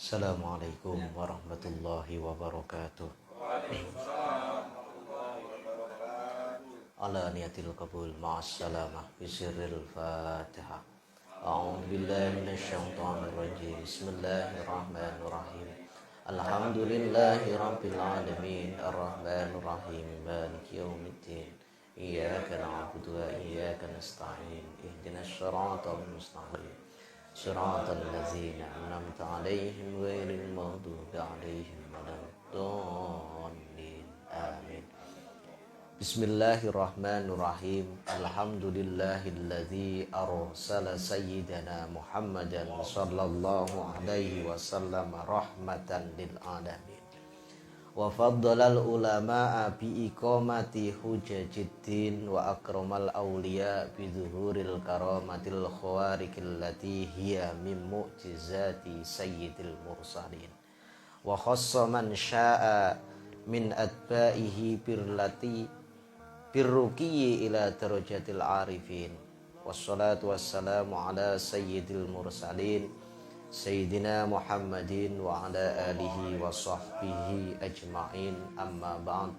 Assalamualaikum warahmatullahi wabarakatuh. Ala niyatil qabul ma'assalamah bisirril fatihah. A'udzu billahi minasyaitonir rajim. Bismillahirrahmanirrahim. Alhamdulillahi rabbil alamin arrahmanir rahim maliki yaumiddin. Iyyaka na'budu wa iyyaka nasta'in. Ihdinas siratal mustaqim. Siratal ladzina an'amta 'alaihim ghairil maghdubi 'alaihim waladdallin. Amin. Bismillahirrahmanirrahim. Alhamdulillahilladzi arsala sayyidana Muhammadan sallallahu alaihi wasallam rahmatan lil alamin. Wa faddalal ulama'a bi iqamati hujajiddin wa akramal awliya bi zuhuril karamatil khawariqil lati hiya min mu'jizati sayyidil mursalin wa khassa man sya'a min atba'ihi birruqiyyi ila darajatil arifin. Wassalatu wassalamu ala sayyidil mursalin Sayyidina Muhammadin wa ala alihi wa sahbihi ajma'in, amma ba'd.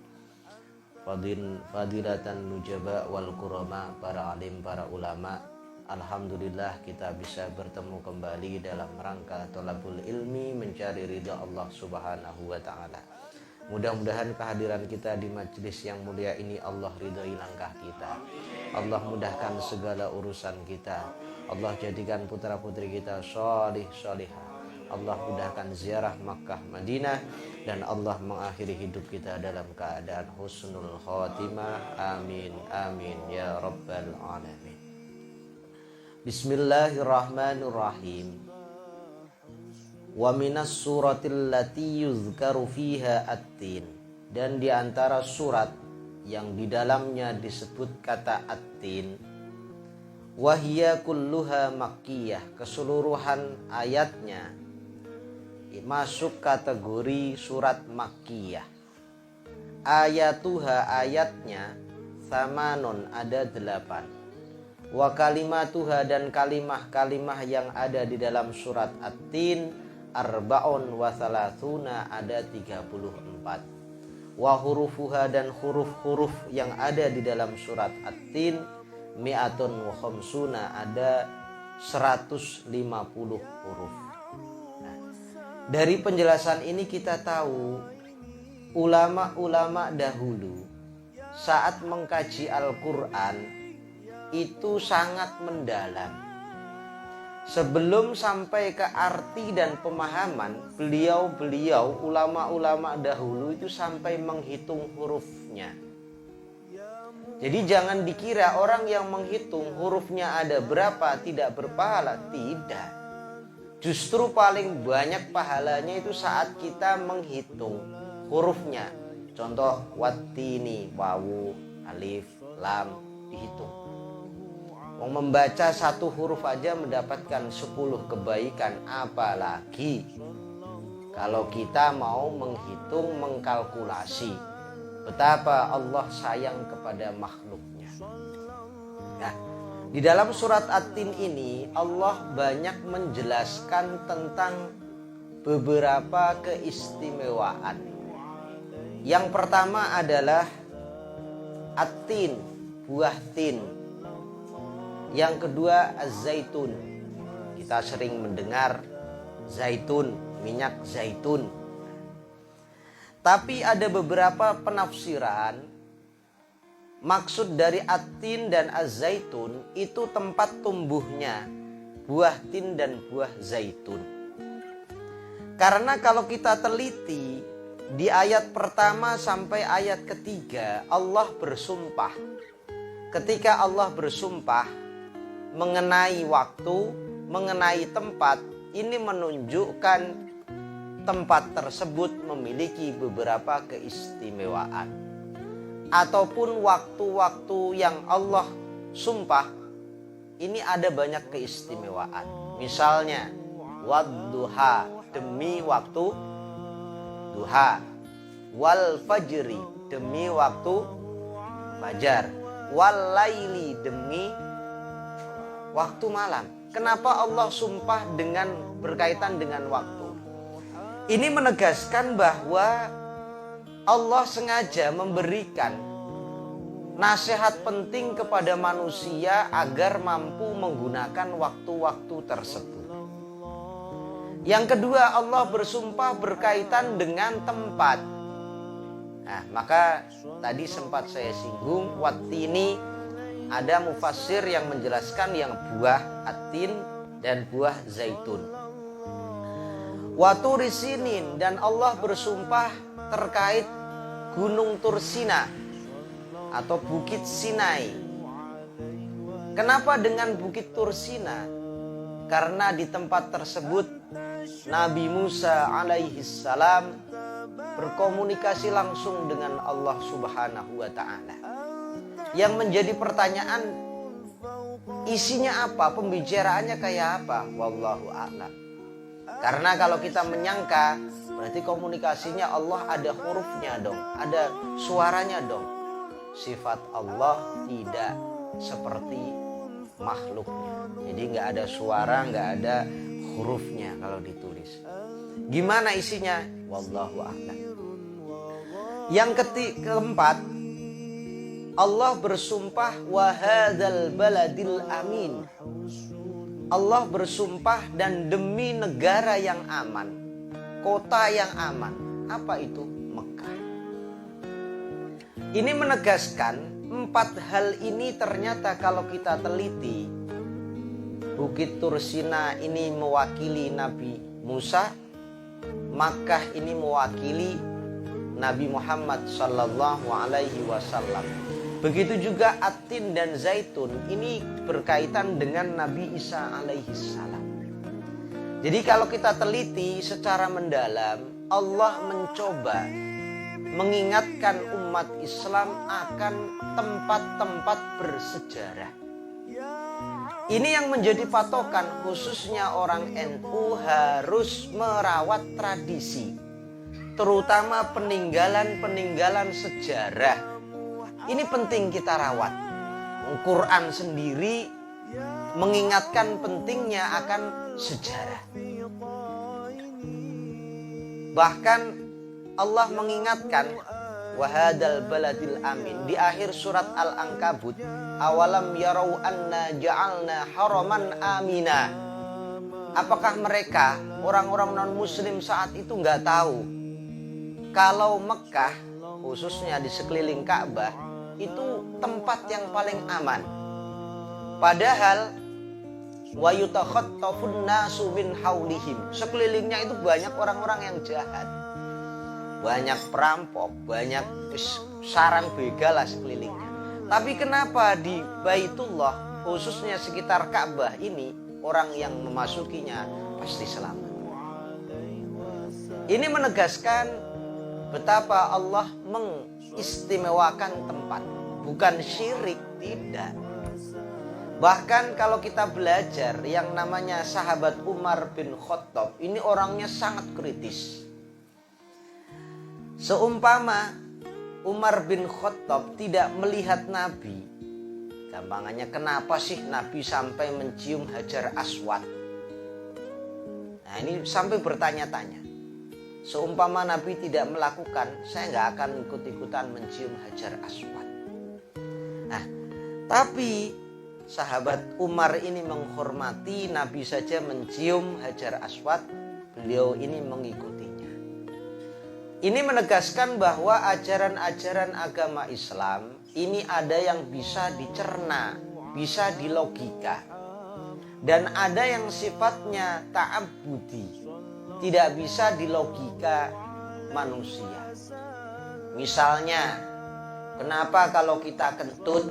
Fadilatan nujaba wal kurama, para alim, para ulama, alhamdulillah kita bisa bertemu kembali dalam rangka thalabul ilmi, mencari ridha Allah subhanahu wa ta'ala. Mudah-mudahan kehadiran kita di majelis yang mulia ini Allah ridhai langkah kita, Allah mudahkan segala urusan kita, Allah jadikan putra-putri kita sholih sholihah, Allah mudahkan ziarah Makkah Madinah, dan Allah mengakhiri hidup kita dalam keadaan husnul khotimah. Amin amin ya rabbal alamin. Bismillahirrahmanirrahim. Wa minas suratil lati yuzkaru fiha at-tin, dan di antara surat yang di dalamnya disebut kata at-tin, wahia kulluha makkiyah, keseluruhan ayatnya masuk kategori surat makkiyah. Ayatuha, ayatnya, samanun, ada 8. Wa kalimatuha, dan kalimah-kalimah yang ada di dalam surat at-tin, arba'un wa thalathuna, ada 34. Wa hurufuha, dan huruf-huruf yang ada di dalam surat at-tin, mi'atun wa khamsuna, ada 150 huruf. Nah, dari penjelasan ini kita tahu ulama-ulama dahulu saat mengkaji Al-Quran itu sangat mendalam. Sebelum sampai ke arti dan pemahaman, beliau-beliau ulama-ulama dahulu itu sampai menghitung hurufnya. Jadi jangan dikira orang yang menghitung hurufnya ada berapa tidak berpahala. Tidak. Justru paling banyak pahalanya itu saat kita menghitung hurufnya. Contoh wattini, wawu, alif, lam, dihitung. Membaca satu huruf aja mendapatkan 10 kebaikan, apalagi kalau kita mau menghitung, mengkalkulasi betapa Allah sayang kepada makhluknya. Nah, di dalam surat At-Tin ini Allah banyak menjelaskan tentang beberapa keistimewaan. Yang pertama adalah At-Tin, buah tin. Yang kedua az-zaitun. Kita sering mendengar zaitun, minyak zaitun. Tapi ada beberapa penafsiran, maksud dari at-tin dan az-zaitun itu tempat tumbuhnya buah tin dan buah zaitun. Karena kalau kita teliti di ayat pertama sampai ayat ketiga, Allah bersumpah. Ketika Allah bersumpah mengenai waktu, mengenai tempat, ini menunjukkan tempat tersebut memiliki beberapa keistimewaan. Ataupun waktu-waktu yang Allah sumpah, ini ada banyak keistimewaan. Misalnya, wadduha, demi waktu duha. Wal fajri, demi waktu fajar. Wal laili, demi waktu malam. Kenapa Allah sumpah dengan berkaitan dengan waktu? Ini menegaskan bahwa Allah sengaja memberikan nasihat penting kepada manusia agar mampu menggunakan waktu-waktu tersebut. Yang kedua, Allah bersumpah berkaitan dengan tempat. Nah, maka tadi sempat saya singgung, wattini, ada mufassir yang menjelaskan yang buah atin dan buah zaitun. Waturi sinin, dan Allah bersumpah terkait gunung Tursina atau bukit Sinai. Kenapa dengan bukit Tursina? Karena di tempat tersebut Nabi Musa alaihissalam berkomunikasi langsung dengan Allah Subhanahu wa ta'ala. Yang menjadi pertanyaan, isinya apa? Pembicaraannya kayak apa? Wallahu a'lam. Karena kalau kita menyangka, berarti komunikasinya Allah ada hurufnya dong, ada suaranya dong. Sifat Allah tidak seperti makhluknya. Jadi nggak ada suara, nggak ada hurufnya kalau ditulis. Gimana isinya? Wallahu a'lam. Yang keempat, Allah bersumpah wahadzal baladil amin. Allah bersumpah dan demi negara yang aman, kota yang aman. Apa itu? Mekah. Ini menegaskan 4 hal ini ternyata kalau kita teliti, Bukit Tursina ini mewakili Nabi Musa, Makkah ini mewakili Nabi Muhammad sallallahu alaihi wasallam. Begitu juga Atin dan Zaitun ini berkaitan dengan Nabi Isa alaihi salam. Jadi kalau kita teliti secara mendalam, Allah mencoba mengingatkan umat Islam akan tempat-tempat bersejarah. Ini yang menjadi patokan, khususnya orang NU harus merawat tradisi, terutama peninggalan-peninggalan sejarah. Ini penting kita rawat. Al-Quran sendiri mengingatkan pentingnya akan sejarah. Bahkan Allah mengingatkan wahadal baladil amin di akhir surat Al-Ankabut, awalam yarau anna ja'alna haraman amina. Apakah mereka orang-orang non muslim saat itu nggak tahu kalau Mekah, khususnya di sekeliling Ka'bah, itu tempat yang paling aman? Padahal wa yutakhattafun nasu min haulihim, sekelilingnya itu banyak orang-orang yang jahat, banyak perampok, banyak sarang begal lah sekelilingnya. Tapi kenapa di Baitullah, khususnya sekitar Ka'bah ini, orang yang memasukinya pasti selamat? Ini menegaskan betapa Allah mengistimewakan tempat, bukan syirik, tidak. Bahkan kalau kita belajar yang namanya sahabat Umar bin Khattab, ini orangnya sangat kritis. Seumpama Umar bin Khattab tidak melihat Nabi, gampangannya kenapa sih Nabi sampai mencium Hajar Aswad? Nah, ini sampai bertanya-tanya. Seumpama Nabi tidak melakukan, saya nggak akan ikut-ikutan mencium Hajar Aswad. Nah, tapi sahabat Umar ini menghormati Nabi saja mencium Hajar Aswad, beliau ini mengikutinya. Ini menegaskan bahwa ajaran-ajaran agama Islam ini ada yang bisa dicerna, bisa dilogika, dan ada yang sifatnya ta'abbudi, tidak bisa dilogika manusia. Misalnya, kenapa kalau kita kentut,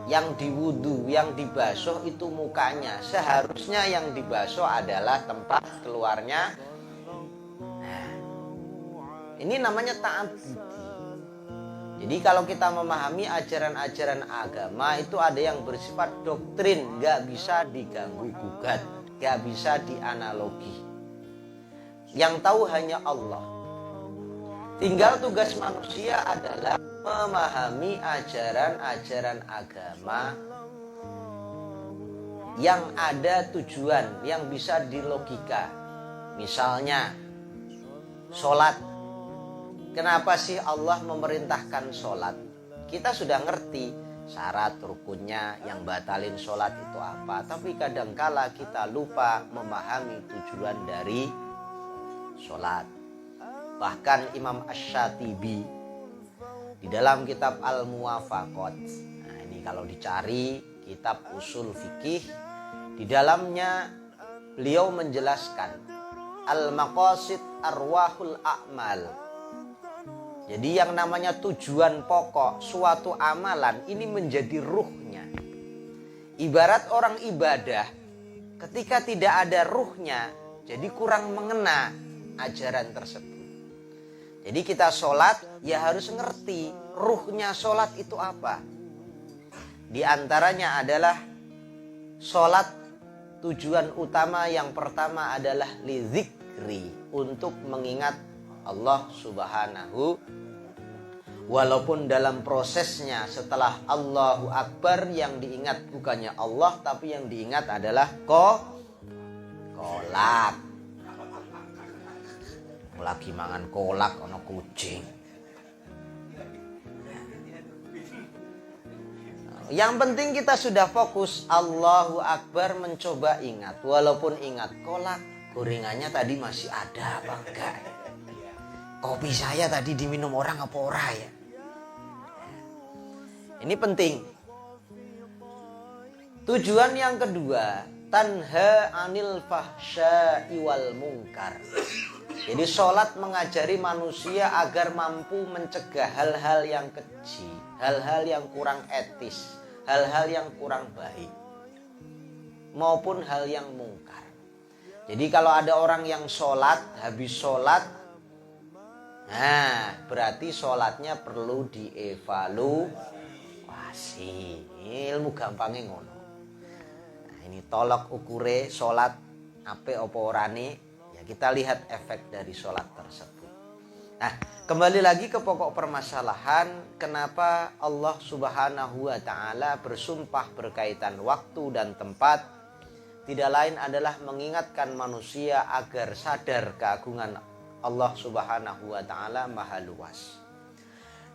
yang diwudu, yang dibasuh itu mukanya? Seharusnya yang dibasuh adalah tempat keluarnya. Nah, ini namanya ta'abbudi. Jadi kalau kita memahami ajaran-ajaran agama itu ada yang bersifat doktrin, gak bisa diganggu gugat, gak bisa dianalogi. Yang tahu hanya Allah. Tinggal tugas manusia adalah memahami ajaran-ajaran agama yang ada tujuan, yang bisa dilogika. Misalnya, Sholat. Kenapa sih Allah memerintahkan sholat? Kita sudah ngerti syarat rukunnya, yang batalin sholat itu apa. Tapi kadangkala kita lupa memahami tujuan dari sholat. Bahkan Imam Asy-Syatibi di dalam kitab Al-Muwafaqat, nah ini kalau dicari kitab usul fikih, di dalamnya beliau menjelaskan al-maqasid arwahul a'mal. Jadi yang namanya tujuan pokok suatu amalan ini menjadi ruhnya. Ibarat orang ibadah, ketika tidak ada ruhnya, jadi kurang mengena ajaran tersebut. Jadi kita sholat ya harus ngerti ruhnya sholat itu apa. Di antaranya adalah sholat, tujuan utama yang pertama adalah lizikri, untuk mengingat Allah Subhanahu. Walaupun dalam prosesnya setelah Allahu Akbar yang diingat bukannya Allah, tapi yang diingat adalah kolak. Lagi mangan kolak ono kucing. Yang penting kita sudah fokus Allahu Akbar, mencoba ingat. Walaupun ingat kolak, gorengannya tadi masih ada apa enggak? Kopi saya tadi diminum orang apa ora ya? Ini penting. Tujuan yang kedua, tanha anil fahsya'i wal munkar. Jadi sholat mengajari manusia agar mampu mencegah hal-hal yang keji, hal-hal yang kurang etis, hal-hal yang kurang baik, maupun hal yang mungkar. Jadi kalau ada orang yang sholat, habis sholat, nah berarti sholatnya perlu dievaluasi. Ilmu gampangnya ngono. Nah, ini tolok ukure sholat ape opo orane. Kita lihat efek dari sholat tersebut. Nah, kembali lagi ke pokok permasalahan, kenapa Allah Subhanahu wa ta'ala bersumpah berkaitan waktu dan tempat. Tidak lain adalah mengingatkan manusia agar sadar keagungan Allah Subhanahu wa ta'ala maha luas.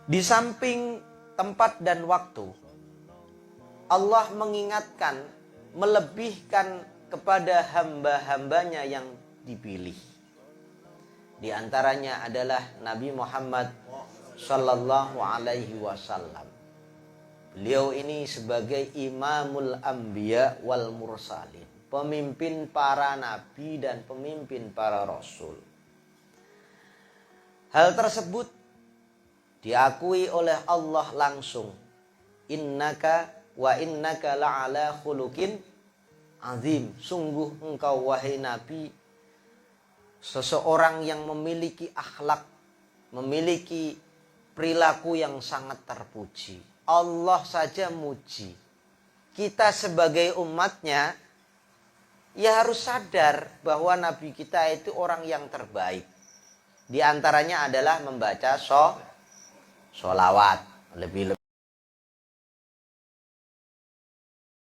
Di samping tempat dan waktu, Allah mengingatkan, melebihkan kepada hamba-hambanya yang dipilih. Di antaranya adalah Nabi Muhammad sallallahu alaihi wasallam. Beliau ini sebagai imamul anbiya wal mursalin, pemimpin para nabi dan pemimpin para rasul. Hal tersebut diakui oleh Allah langsung. Innaka la'ala khuluqin azim. Sungguh engkau wahai Nabi seseorang yang memiliki akhlak, memiliki perilaku yang sangat terpuji. Allah saja muji. Kita sebagai umatnya ya harus sadar bahwa Nabi kita itu orang yang terbaik. Di antaranya adalah membaca sholawat. Lebih